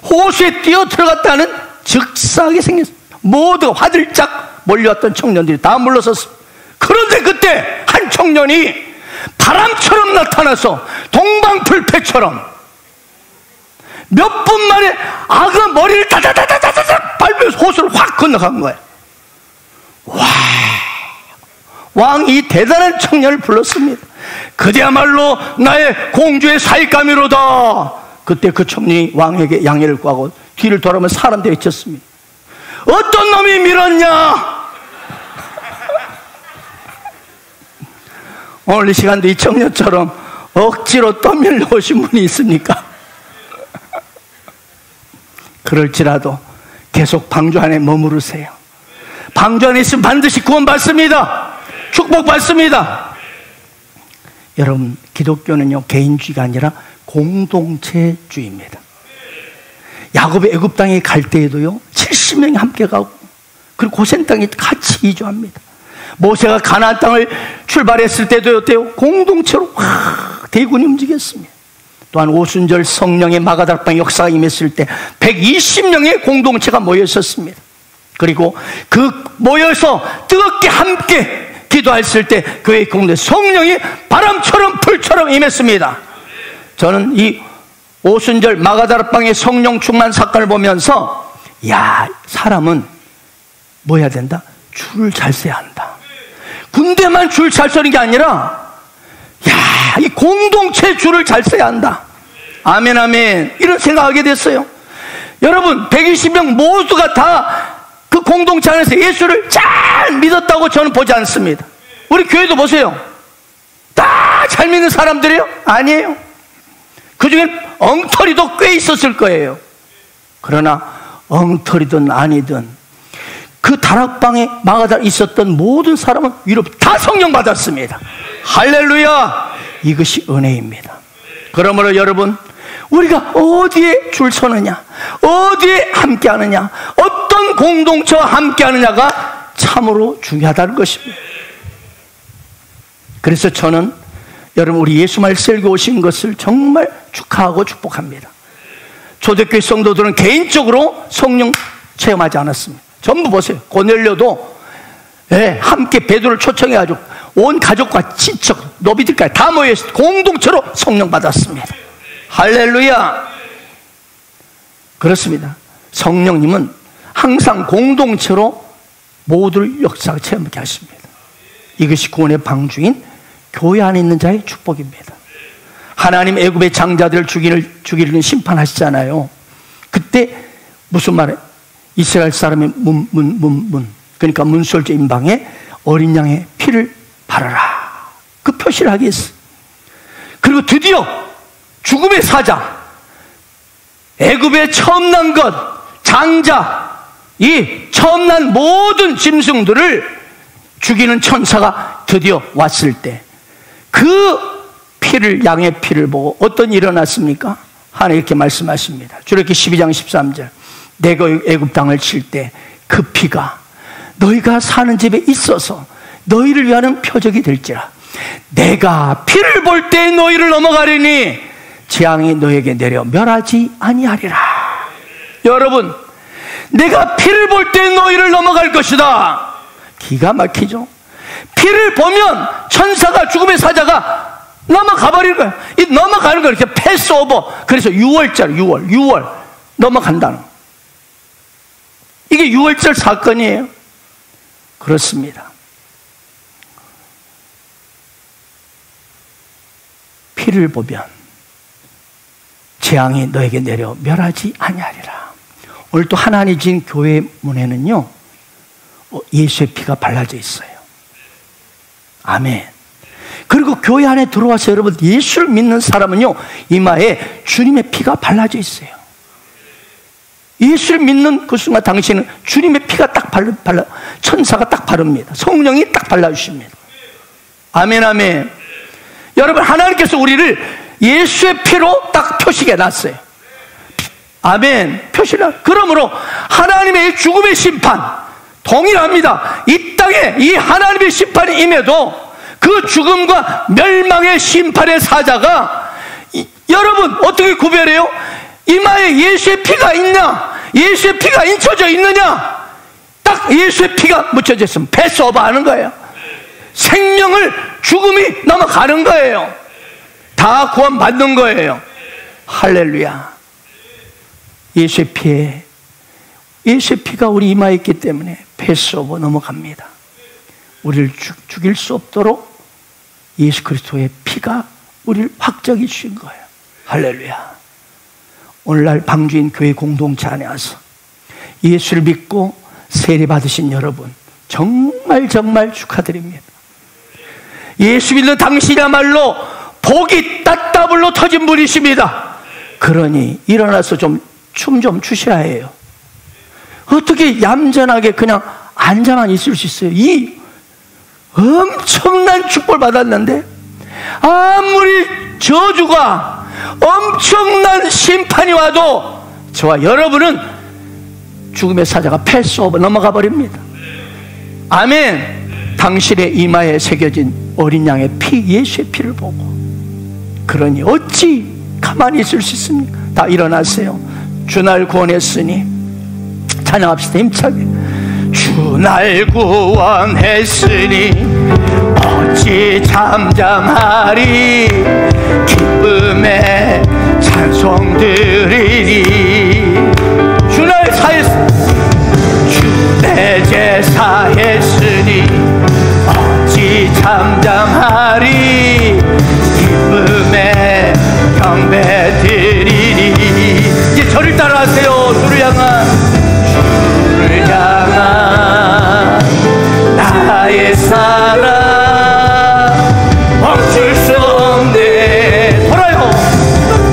호수에 뛰어 들어갔다는 즉사하게 생겼어요. 모두가 화들짝 몰려왔던 청년들이 다 물러섰습니다. 그런데 그때 한 청년이 바람처럼 나타나서 동방불패처럼 몇 분 만에 악어 머리를 다다다다다닥 밟으면서 호수를 확 건너간 거예요. 와, 왕이 대단한 청년을 불렀습니다. 그대야말로 나의 공주의 사익감이로다. 그때 그 청년이 왕에게 양해를 구하고 뒤를 돌아보면 사람들이 외쳤습니다. 어떤 놈이 밀었냐? 오늘 이 시간도 이 청년처럼 억지로 떠밀려 오신 분이 있습니까? 그럴지라도 계속 방주 안에 머무르세요. 방주 안에 있으면 반드시 구원받습니다. 축복받습니다. 여러분, 기독교는요, 개인주의가 아니라 공동체주의입니다. 야곱이 애굽 땅에 갈 때에도요 70명이 함께 가고, 그리고 고센 땅에 같이 이주합니다. 모세가 가나안 땅을 출발했을 때도 어때요? 공동체로 대군이 움직였습니다. 또한 오순절 성령의 마가다락방 역사가 임했을 때 120명의 공동체가 모여 있었습니다. 그리고 그 모여서 뜨겁게 함께 기도했을 때 교회 공동체 성령이 바람처럼 불처럼 임했습니다. 저는 이 오순절 마가다락방의 성령 충만 사건을 보면서, 야, 사람은 뭐 해야 된다? 줄을 잘 서야 한다. 군대만 줄 잘 서는 게 아니라, 야, 이 공동체 줄을 잘 서야 한다. 아멘, 아멘. 이런 생각하게 됐어요. 여러분, 120명 모두가 다 그 공동체 안에서 예수를 잘 믿었다고 저는 보지 않습니다. 우리 교회도 보세요. 다 잘 믿는 사람들이에요? 아니에요. 그 중엔 엉터리도 꽤 있었을 거예요. 그러나 엉터리든 아니든 그 다락방에 마가다락에 있었던 모든 사람은 위로 다 성령 받았습니다. 할렐루야! 이것이 은혜입니다. 그러므로 여러분, 우리가 어디에 줄 서느냐, 어디에 함께 하느냐, 어떤 공동체와 함께 하느냐가 참으로 중요하다는 것입니다. 그래서 저는 여러분, 우리 예수 말씀을 오신 것을 정말 축하하고 축복합니다. 초대교회 성도들은 개인적으로 성령 체험하지 않았습니다. 전부 보세요. 고넬료도 함께 베드로를 초청해가지고 온 가족과 친척, 노비들까지 다 모여서 공동체로 성령 받았습니다. 할렐루야! 그렇습니다. 성령님은 항상 공동체로 모두를 역사를 체험하게 하십니다. 이것이 구원의 방주인 교회 안에 있는 자의 축복입니다. 하나님 애굽의 장자들을 죽이려는 심판하시잖아요. 그때 무슨 말이에요? 이스라엘 사람의 그러니까 문설주 임방에 어린 양의 피를 바르라, 그 표시를 하게 했어요. 그리고 드디어 죽음의 사자, 애굽에 처음 난 것, 장자, 이 처음 난 모든 짐승들을 죽이는 천사가 드디어 왔을 때 그 피를, 양의 피를 보고 어떤 일이 일어났습니까? 하나님 이렇게 말씀하십니다. 출애굽기 12장 13절. 내가 애굽 땅을 칠 때 그 피가 너희가 사는 집에 있어서 너희를 위하는 표적이 될지라. 내가 피를 볼 때 너희를 넘어가리니 재앙이 너희에게 내려 멸하지 아니하리라. 여러분, 내가 피를 볼 때 너희를 넘어갈 것이다. 기가 막히죠. 피를 보면 천사가, 죽음의 사자가 넘어가 버리는 거예요. 이 넘어가는 거 이렇게 패스오버. 그래서 6월 넘어간다는 거. 이게 6월절 사건이에요. 그렇습니다. 피를 보면 재앙이 너에게 내려 멸하지 아니하리라. 오늘 또 하나님 진 교회 문에는요, 예수의 피가 발라져 있어요. 아멘. 그리고 교회 안에 들어와서 여러분, 예수를 믿는 사람은요, 이마에 주님의 피가 발라져 있어요. 예수를 믿는 그 순간 당신은 주님의 피가 딱 발라, 천사가 딱 바릅니다. 성령이 딱 발라주십니다. 아멘, 아멘. 여러분, 하나님께서 우리를 예수의 피로 딱 표시해 놨어요. 아멘. 표시를. 그러므로 하나님의 죽음의 심판 동일합니다. 이 땅에 이 하나님의 심판이 임해도 그 죽음과 멸망의 심판의 사자가 여러분 어떻게 구별해요? 이마에 예수의 피가 있냐, 예수의 피가 인쳐져 있느냐, 딱 예수의 피가 묻혀져 있으면 패스오버 하는 거예요. 생명을 죽음이 넘어가는 거예요. 다 구원받는 거예요. 할렐루야. 예수의 피가 우리 이마에 있기 때문에 패스오버 넘어갑니다. 우리를 죽일 수 없도록 예수 그리스도의 피가 우리를 확정해 주신 거예요. 할렐루야. 오늘날 방주인 교회 공동체 안에 와서 예수를 믿고 세례 받으신 여러분, 정말 축하드립니다. 예수 믿는 당신이야말로 복이 따따블로 터진 분이십니다. 그러니 일어나서 좀 춤 좀 추셔야 해요. 어떻게 얌전하게 그냥 앉아만 있을 수 있어요? 이 엄청난 축복을 받았는데 아무리 저주가 엄청난 심판이 와도 저와 여러분은 죽음의 사자가 패스오버 넘어가 버립니다. 아멘. 당신의 이마에 새겨진 어린 양의 피, 예수의 피를 보고, 그러니 어찌 가만히 있을 수 있습니까? 다 일어나세요. 주날 구원했으니 찬양합시다. 힘차게. 주날 구원했으니 어찌 잠잠하리, 기쁨에 찬송 드리리. 주날 주내 제사 했으니 어찌 잠잠하리, 기쁨에 경배 드리리. 이제 저를 따라하세요. 주를 향한 나의 사랑 멈출 수 없네. 돌아요.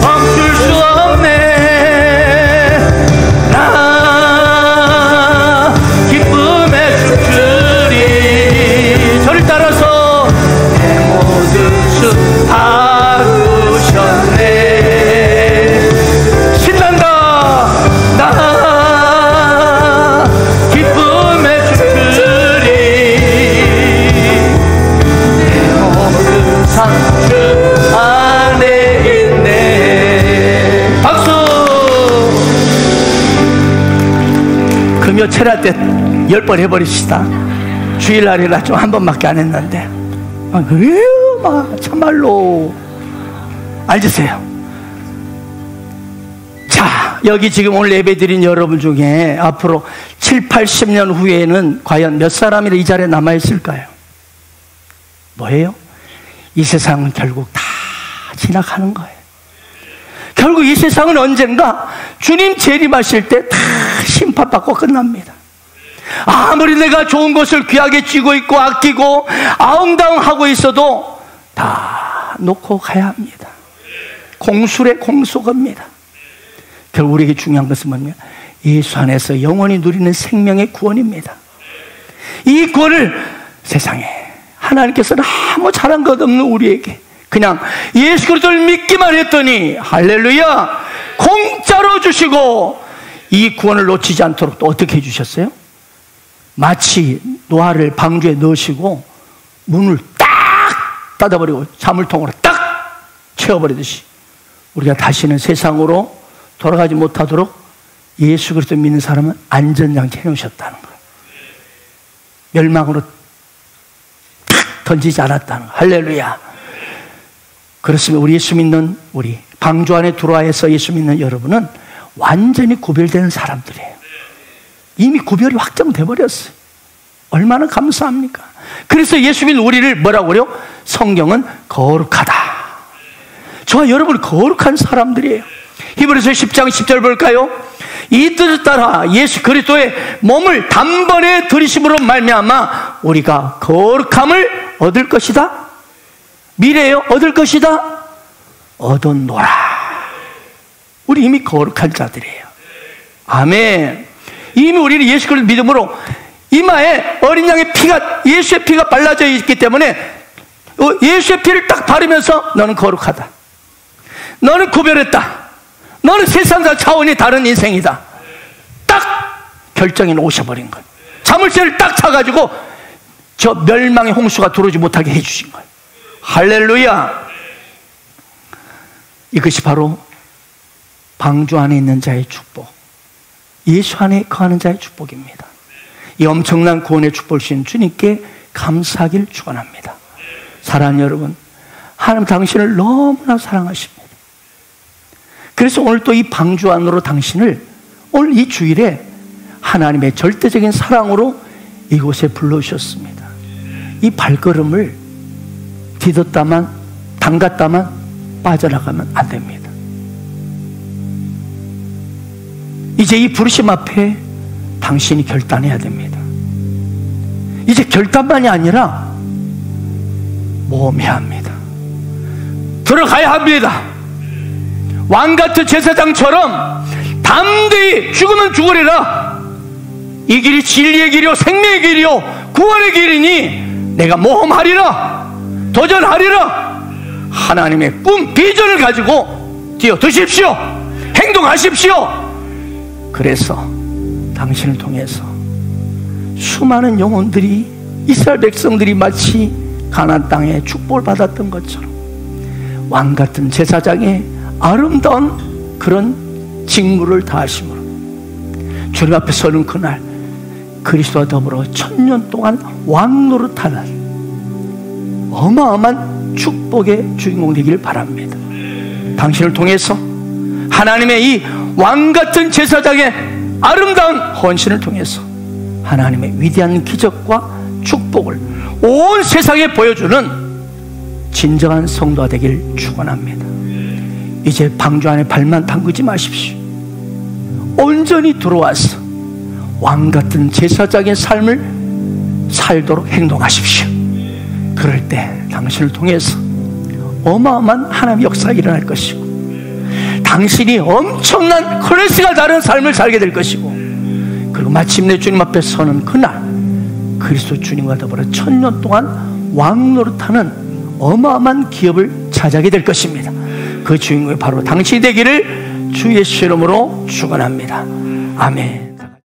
멈출 수 없네. 나 기쁨에 춤추리. 저를 따라서 내 모든 수 바꾸셨네. 신난다. 나 기쁨에 춤추리. 내 모든 상 주 안에 있네. 박수. 금요 철야 때 10번 해버립시다. 주일날이라 좀 한 번밖에 안 했는데. 그래요? 참말로. 앉으세요. 자, 여기 지금 오늘 예배 드린 여러분 중에 앞으로 7, 80년 후에는 과연 몇 사람이 이 자리에 남아있을까요? 뭐예요? 이 세상은 결국 다 지나가는 거예요. 결국 이 세상은 언젠가 주님 재림하실 때 다 심판받고 끝납니다. 아무리 내가 좋은 것을 귀하게 쥐고 있고 아끼고 아웅다웅하고 있어도 다 놓고 가야 합니다. 공술의 공소겁니다. 결국 우리에게 중요한 것은 뭐냐? 예수 안에서 영원히 누리는 생명의 구원입니다. 이 구원을 세상에 하나님께서는 아무 잘한 것 없는 우리에게 그냥 예수 그리스도를 믿기만 했더니 할렐루야 공짜로 주시고, 이 구원을 놓치지 않도록 또 어떻게 해주셨어요? 마치 노아를 방주에 넣으시고 문을 딱 닫아버리고 자물통으로 딱 채워버리듯이 우리가 다시는 세상으로 돌아가지 못하도록 예수 그리스도 믿는 사람은 안전장치 해놓으셨다는 거예요. 멸망으로 탁 던지지 않았다는 거예요. 할렐루야. 그렇습니다. 우리 예수 믿는, 우리 방주 안에 들어와서 예수 믿는 여러분은 완전히 구별되는 사람들이에요. 이미 구별이 확정돼 버렸어요. 얼마나 감사합니까? 그래서 예수 믿는 우리를 뭐라고 그래요? 성경은 거룩하다. 저와 여러분 거룩한 사람들이에요. 히브리서 10장 10절 볼까요? 이 뜻을 따라 예수 그리스도의 몸을 단번에 들이심으로 말미암아 우리가 거룩함을 얻을 것이다. 미래에 얻을 것이다. 얻었노라. 우리 이미 거룩한 자들이에요. 아멘. 이미 우리는 예수 그리스도 믿음으로 이마에 어린 양의 피가, 예수의 피가 발라져 있기 때문에 예수의 피를 딱 바르면서 너는 거룩하다, 너는 구별했다, 너는 세상과 차원이 다른 인생이다, 딱 결정이 오셔버린 거예요. 자물쇠를 딱 차가지고 저 멸망의 홍수가 들어오지 못하게 해주신 거예요. 할렐루야. 이것이 바로 방주 안에 있는 자의 축복, 예수 안에 거하는 자의 축복입니다. 이 엄청난 구원의 축복을 주신 주님께 감사하길 축원합니다. 사랑하는 여러분, 하나님 당신을 너무나 사랑하십니다. 그래서 오늘 또 이 방주 안으로 당신을 오늘 이 주일에 하나님의 절대적인 사랑으로 이곳에 불러주셨습니다. 이 발걸음을 디뎠다만, 담갔다만 빠져나가면 안 됩니다. 이제 이 부르심 앞에 당신이 결단해야 됩니다. 이제 결단만이 아니라 모험해야 합니다. 들어가야 합니다. 왕같은 제사장처럼 담대히 죽으면 죽으리라, 이 길이 진리의 길이요 생명의 길이요 구원의 길이니 내가 모험하리라, 도전하리라. 하나님의 꿈, 비전을 가지고 뛰어드십시오. 행동하십시오. 그래서 당신을 통해서 수많은 영혼들이, 이스라엘 백성들이 마치 가나안 땅에 축복을 받았던 것처럼 왕같은 제사장의 아름다운 그런 직무를 다하심으로 주님 앞에 서는 그날 그리스도와 더불어 1000년 동안 왕노릇하는 어마어마한 축복의 주인공 되기를 바랍니다. 당신을 통해서 하나님의 이 왕같은 제사장의 아름다운 헌신을 통해서 하나님의 위대한 기적과 축복을 온 세상에 보여주는 진정한 성도가 되길 축원합니다. 이제 방주 안에 발만 담그지 마십시오. 온전히 들어와서 왕같은 제사장의 삶을 살도록 행동하십시오. 그럴 때 당신을 통해서 어마어마한 하나님의 역사가 일어날 것이고, 당신이 엄청난 클래스가 다른 삶을 살게 될 것이고, 그리고 마침내 주님 앞에 서는 그날 그리스도 주님과 더불어 1000년 동안 왕노릇하는 어마어마한 기업을 차지하게 될 것입니다. 그 주인공이 바로 당신이 되기를 주 예수 이름으로 축원합니다. 아멘.